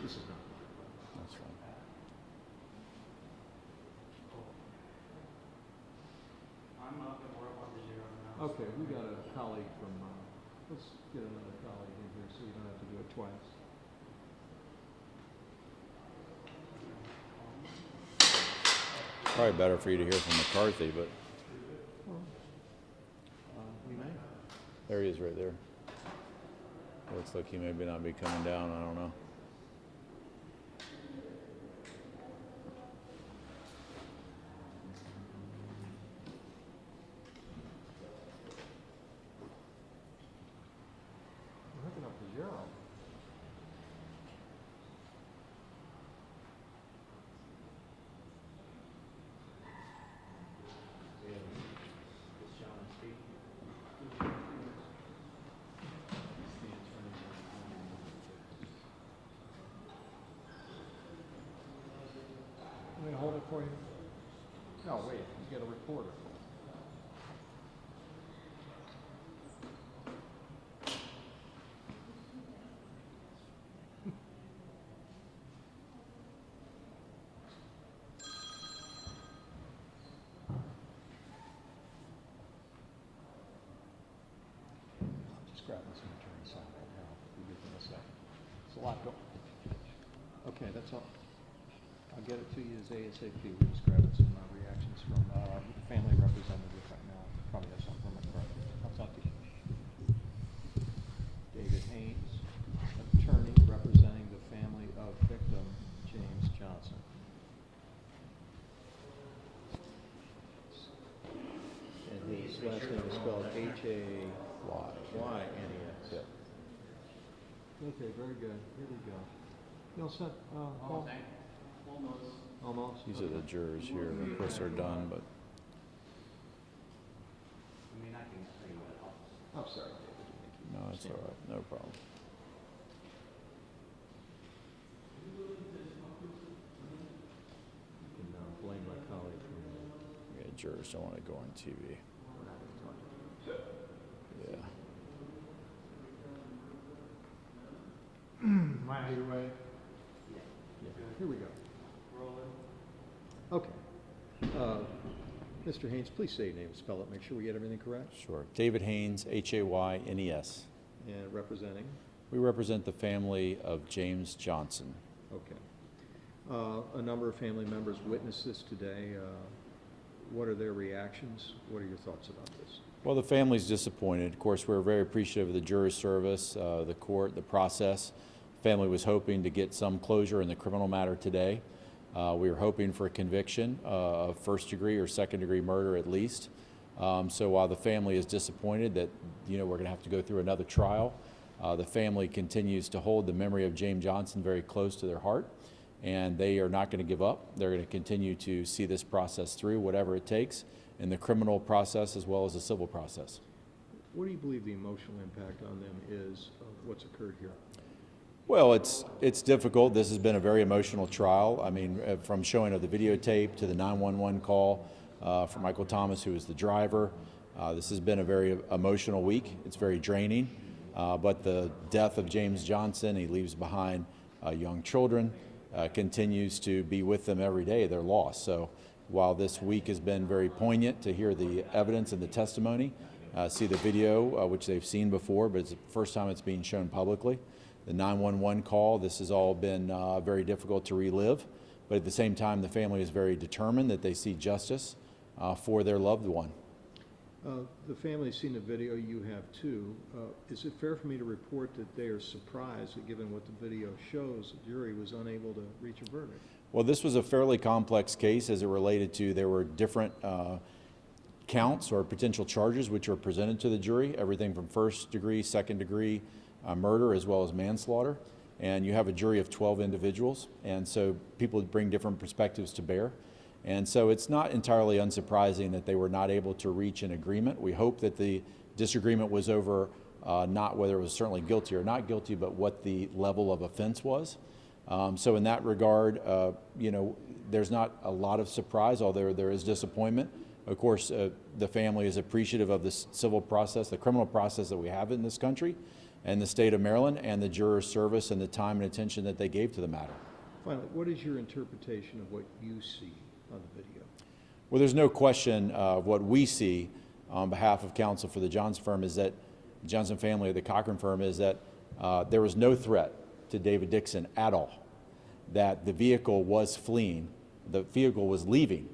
This is not. That's fine. I'm up and we're up on the 0 now. Okay, we got a colleague from, let's get another colleague in here so you don't have to do it twice. Probably better for you to hear from McCarthy, but We may. there he is right there. Looks like he maybe not be coming down, I don't know. We're hooking up to 0. Let me hold it for you. No, wait, you got a recorder. I'm just grabbing some attorney sign right now. We'll give them a second. It's a lot going. Okay, that's all. I'll get it to you as ASAP. We're just grabbing some reactions from the family representative right now. Probably have something from McCarthy. I'll talk to you. David Haynes, attorney representing the family of victim James Johnson. And his last name is spelled H-A-Y-N-E-S. Yep. Okay, very good. Here we go. You all set, Paul? Almost. These are the jurors here. Of course, they're done, but I mean, I can tell you what else. I'm sorry, David. no, it's all right. No problem. You can blame my colleague for Yeah, jurors don't want to go on TV. Yeah. Am I out of your way? Yeah. Here we go. Rolling. Okay. Mr. Haynes, please say your name, spell it, make sure we get everything correct. Sure. David Haynes, Haynes. And representing? We represent the family of James Johnson. Okay. A number of family members witnessed this today. What are their reactions? What are your thoughts about this? Well, the family's disappointed. Of course, we're very appreciative of the jury service, the court, the process. Family was hoping to get some closure in the criminal matter today. We were hoping for a conviction of first-degree or second-degree murder at least. So while the family is disappointed that we're going to have to go through another trial, the family continues to hold the memory of James Johnson very close to their heart, and they are not going to give up. They're going to continue to see this process through, whatever it takes, in the criminal process as well as the civil process. What do you believe the emotional impact on them is of what's occurred here? Well, it's difficult. This has been a very emotional trial. I mean, from showing of the videotape to the 911 call from Michael Thomas, who was the driver. This has been a very emotional week. It's very draining. But the death of James Johnson, he leaves behind young children, continues to be with them every day. They're lost. So while this week has been very poignant to hear the evidence and the testimony, see the video, which they've seen before, but it's the first time it's being shown publicly. The 911 call, this has all been very difficult to relive, but at the same time, the family is very determined that they see justice for their loved one. The family's seen the video, you have too. Is it fair for me to report that they are surprised that given what the video shows, the jury was unable to reach a verdict? Well, this was a fairly complex case as it related to, there were different counts or potential charges which were presented to the jury, everything from first degree, second degree, murder as well as manslaughter, and you have a jury of 12 individuals, and so people bring different perspectives to bear, and so it's not entirely unsurprising that they were not able to reach an agreement. We hope that the disagreement was over not whether it was certainly guilty or not guilty, but what the level of offense was. So in that regard, there's not a lot of surprise, although there is disappointment. Of course, the family is appreciative of the civil process, the criminal process that we have in this country, and the state of Maryland and the jurors' service and the time and attention that they gave to the matter. Finally, what is your interpretation of what you see on the video? Well, there's no question of what we see on behalf of counsel for the Johnson firm is that Johnson family, the Cochran firm, is that there was no threat to David Dixon at all, that the vehicle was fleeing, the vehicle was leaving,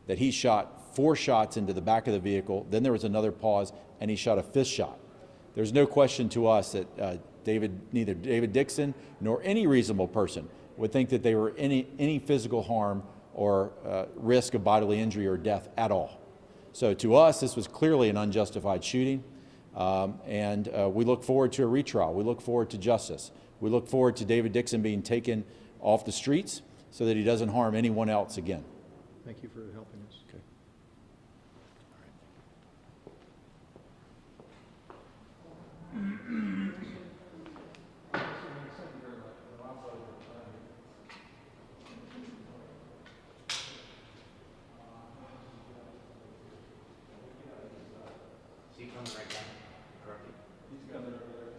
that he shot 4 shots into the back of the vehicle, then there was another pause, and he shot a 5th shot. There's no question to us that neither David Dixon nor any reasonable person would think that they were any physical harm or risk of bodily injury or death at all. So to us, this was clearly an unjustified shooting, and we look forward to a retrial. We look forward to justice. We look forward to David Dixon being taken off the streets so that he doesn't harm anyone else again. Thank you for helping us. Okay. Is he coming right down? Correct. He's coming over there.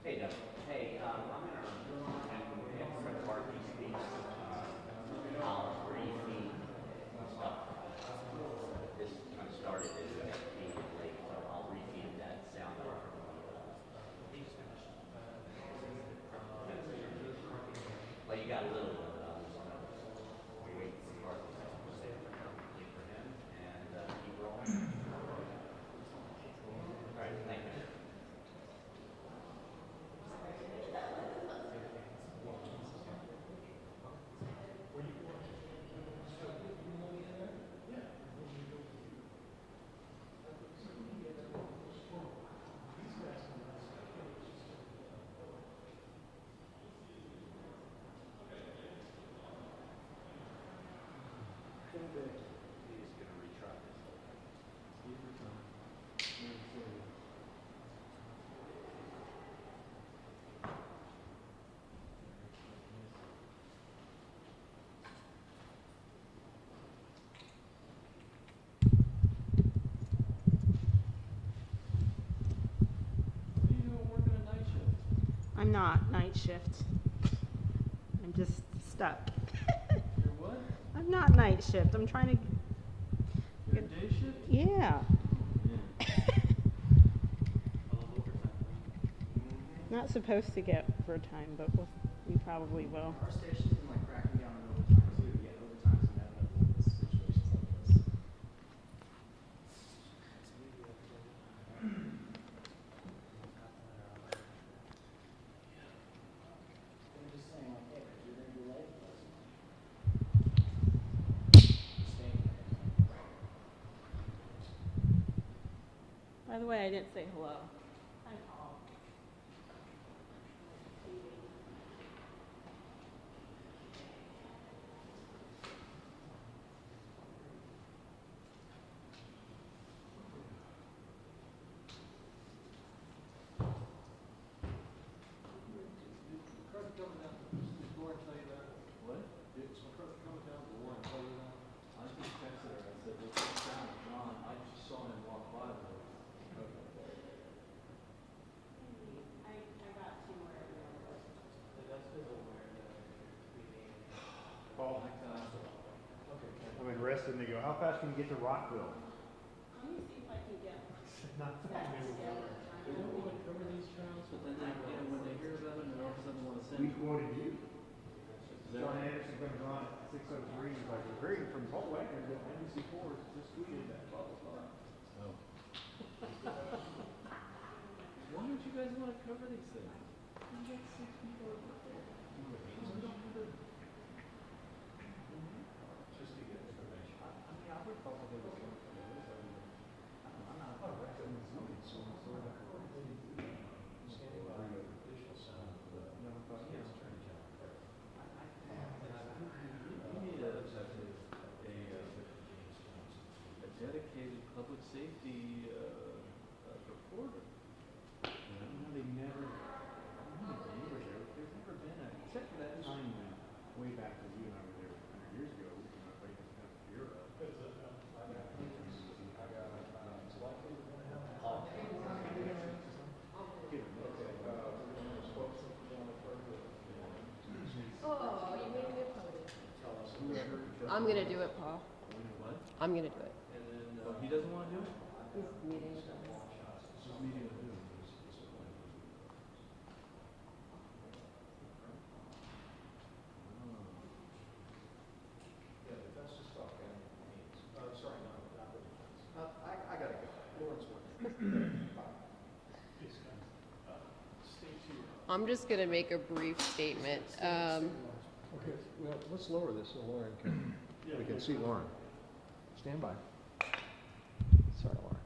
Hey, Doug. Hey, I'm in a park these days. Where you feed stuff. This kind of started as a feed late, so I'll refeed that sound over from the Well, you got a little bit of we wait for the park. Stay for him and keep rolling. All right, thank you. He's going to retry this. I'm not night shift. I'm just stuck. You're what? I'm not night shift. I'm trying to. You're day shift? Yeah. Not supposed to get overtime, but we probably will. Our station's been like cracking down on overtime too. Yeah, overtime's inevitable in situations like this. They're just saying like, hey, if you're gonna be late, By the way, I didn't say hello. Hi, Paul. I'm interested, and they go, how fast can you get to Rockville? Let me see if I can get. Not They don't want to cover these trials, but then they, when they hear about it, they all of a sudden want to send We it. quoted you. Is that John right? Anderson comes on at 6:03, he's like, we're hearing from Paul Wagner that NBC4 just tweeted that, blah, blah, blah. Oh. Why don't you guys want to cover these things? You got 6 people over there. Why don't you do it? Just to get information. I mean, I would probably look into those. I'm not a record in zoning, so I'm sort of. You need a dedicated public safety reporter. You know, they never there. There's never been a, except for that time when, Way back when you and I were there 100 years ago, we came up with the Bureau. I'm gonna do it, Paul. You know what? I'm gonna do it. And then, he doesn't wanna do it? He's meeting with us. He's meeting with who? Yeah, defense just talk and means, sorry, not the defense. I gotta go. Lawrence went. I'm just gonna make a brief statement. Okay, well, let's lower this so Lauren can, we can see Lauren. Stand by. Sorry, Lauren.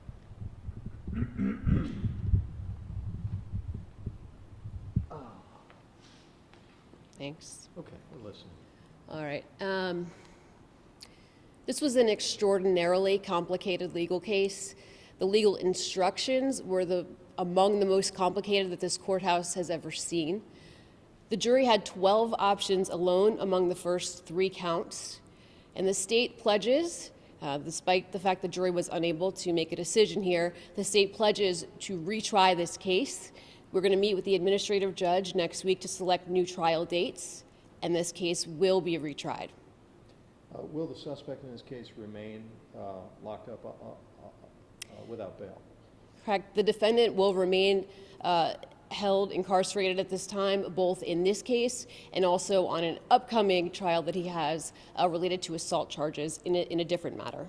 Thanks. Okay, we're listening. All right. This was an extraordinarily complicated legal case. The legal instructions were among the most complicated that this courthouse has ever seen. The jury had 12 options alone among the first 3 counts, and the state pledges, despite the fact the jury was unable to make a decision here, the state pledges to retry this case. We're going to meet with the administrative judge next week to select new trial dates, and this case will be retried. Will the suspect in this case remain locked up without bail? Correct. The defendant will remain held incarcerated at this time, both in this case and also on an upcoming trial that he has related to assault charges in a different matter.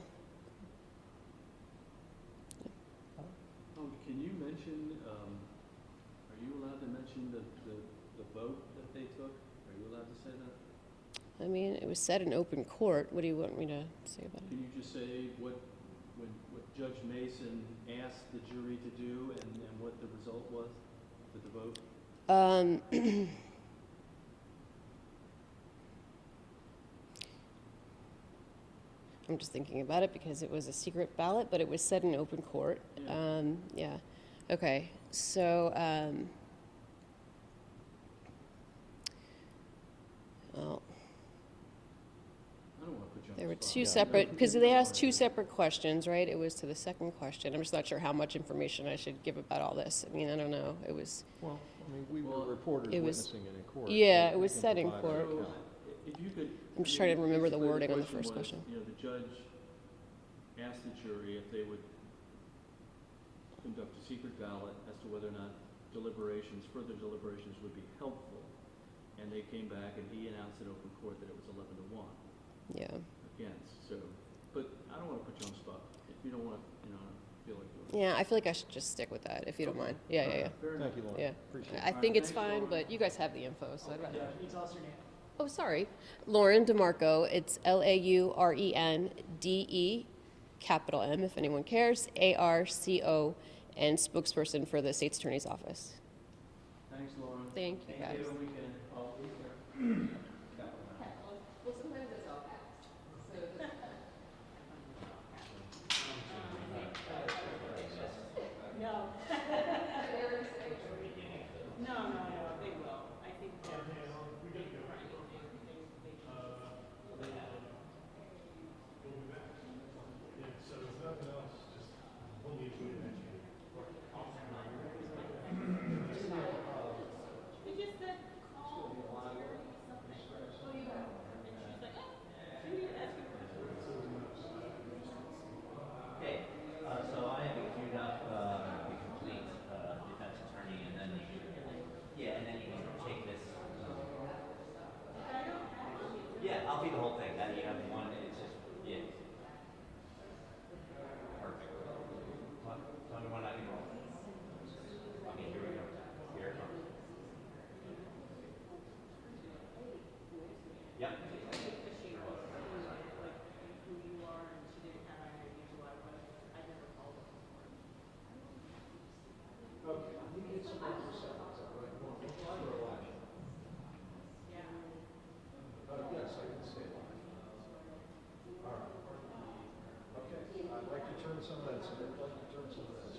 Oh, can you mention, are you allowed to mention the vote that they took? Are you allowed to say that? I mean, it was said in open court. What do you want me to say about it? Can you just say what Judge Mason asked the jury to do and what the result was with the vote? I'm just thinking about it because it was a secret ballot, but it was said in open court. Yeah. Yeah. Okay. So, well, I don't want to put you on there the were spot. two separate, because they asked 2 separate questions, right? It was to the second question. I'm just not sure how much information I should give about all this. I mean, I don't know. It was, Well, I mean, we were Well, reporters it was- witnessing it in court. Yeah, so it we was can said in provide court. our So, account. if you could. I'm just trying to remember the basically wording on the question first was, question. You know, the judge asked the jury if they would conduct a secret ballot as to whether or not further deliberations would be helpful. And they came back and he announced in open court that it was 11 to 1 Yeah. against. So, but I don't want to put you on the spot. If you don't want to, you know, feel like doing it. Yeah, I feel like I should just stick with that, if you don't mind. Yeah, yeah, yeah. Fair enough. Thank you, Lauren. Yeah. Appreciate it. I think it's fine, but you guys have the info, so I'd rather. Can you tell us your name? Oh, sorry. Lauren DeMarco. It's LAURENDE, capital M, if anyone cares, ARCO, and spokesperson for the State's Attorney's Office. Thanks, Lauren. Thank you, guys. Have a weekend. Well, sometimes it's all fast. No. No, they will. I think So if nothing else, just we'll leave it at They just said call Terry something. Oh, you know. And she's like, oh, she didn't ask you. Okay, so I have it queued up, the complete, defense attorney, and then you can, yeah, and then you can take this. Yeah, I'll be the whole thing, you have one, it's just, yeah. Perfect. Tell me when I can roll. Okay, here we go. Here it comes. Yep. Who you are, and she didn't have any idea who I was. I never called her. Okay, we need somebody for seconds, all right? You want to reply or election? Yeah. Yes, I can say that. All right. Okay, I'd like to turn some of that, so I'd like to turn some of that.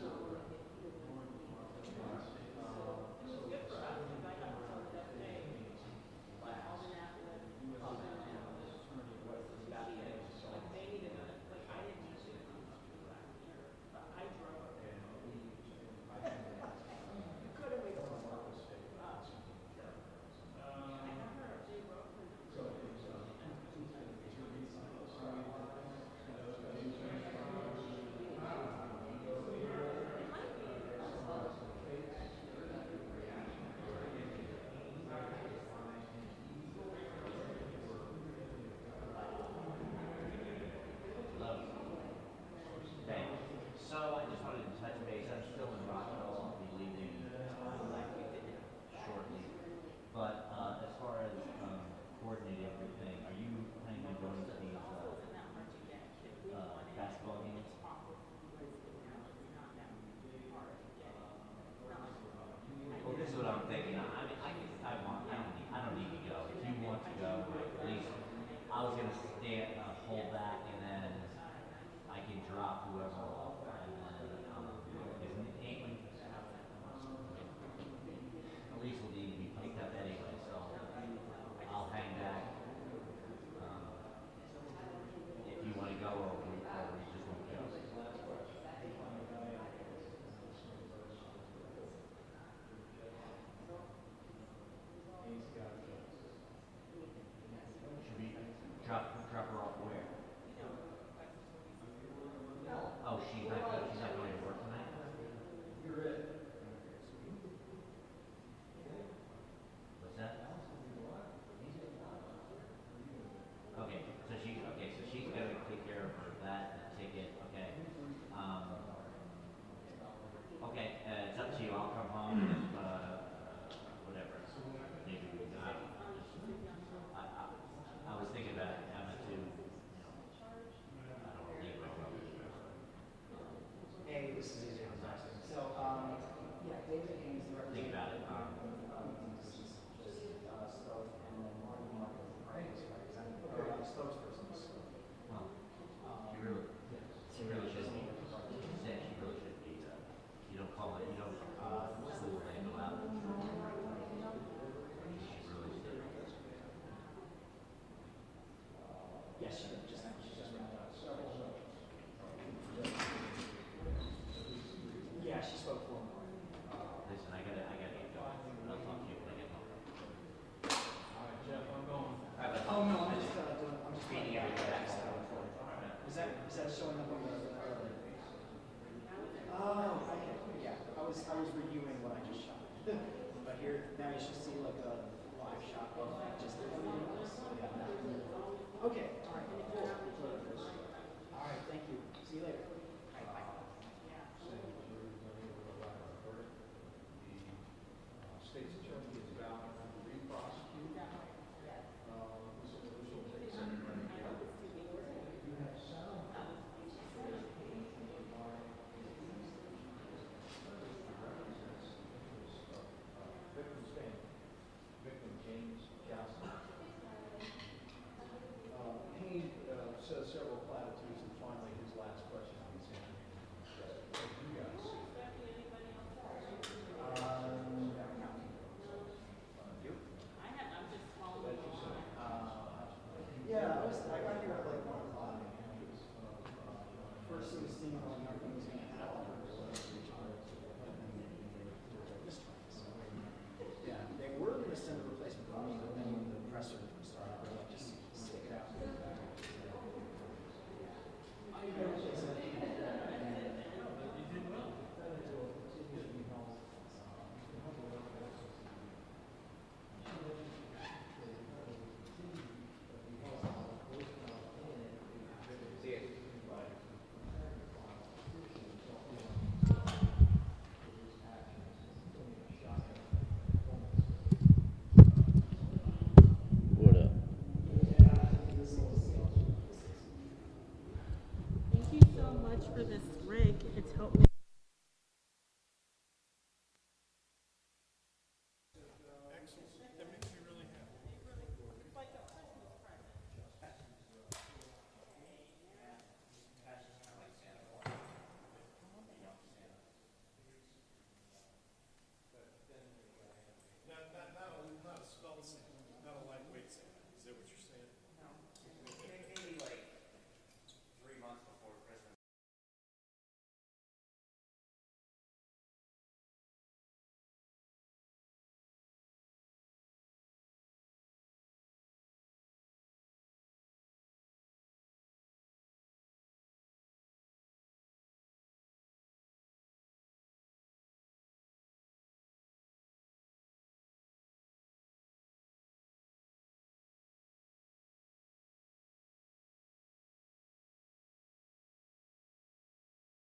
tough